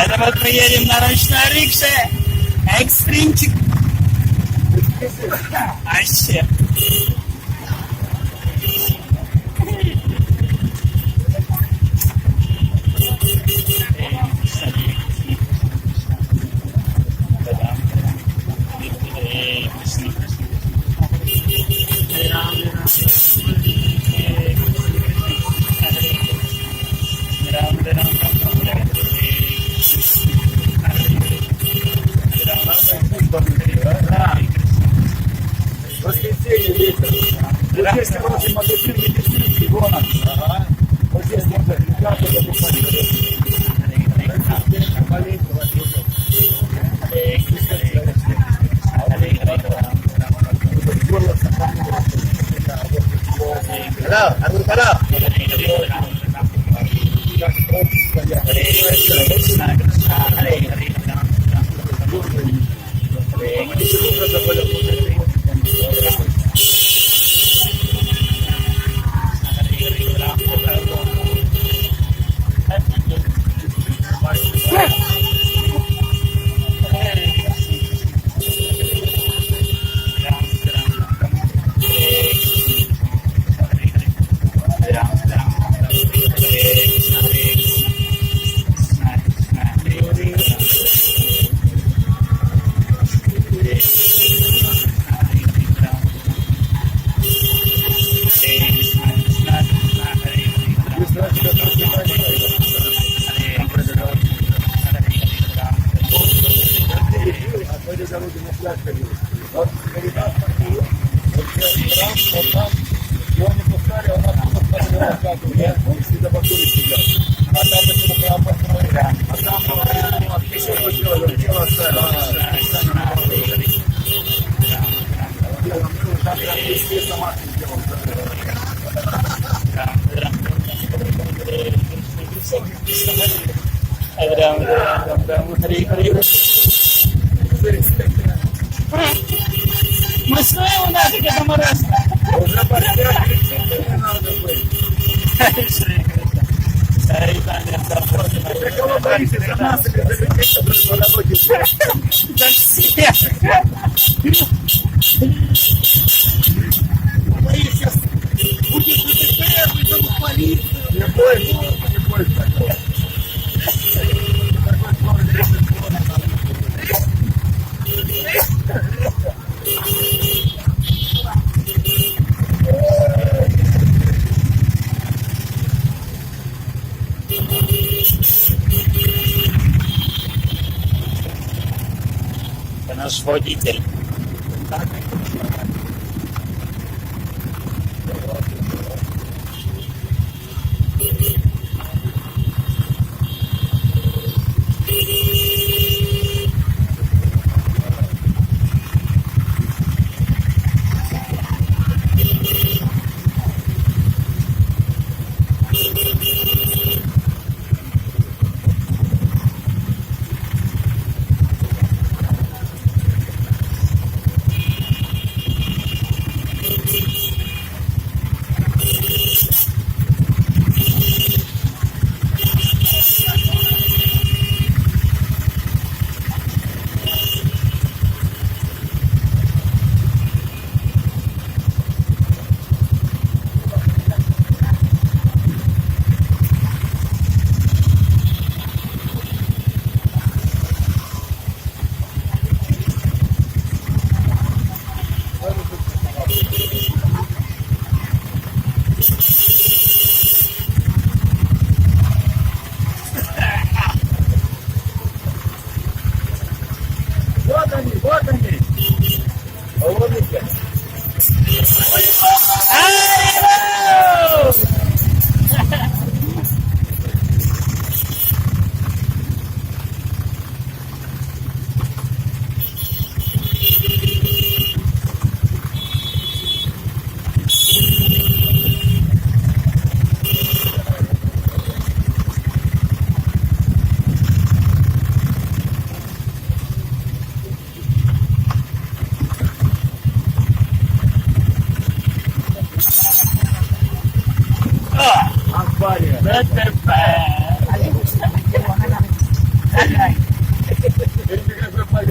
Это вот мы едем на ручной рикше. Экстримчик. Вообще. Воскресенье вечер. Вот здесь хороший магазин медицинский, вон он. Ага. Вот здесь можно лекарства покупать. Hello, hello. Мы снова надо к этому расту. Уже порядок, не надо быть. Ты кого боишься, за нас или за людей, которые по дороге живут? За всех. Боишься, будет ДТП, вызовут полицию. Не бойся, не бойся. Это наш водитель. Вот они, вот они. Ловите. ДТП. Sunrise.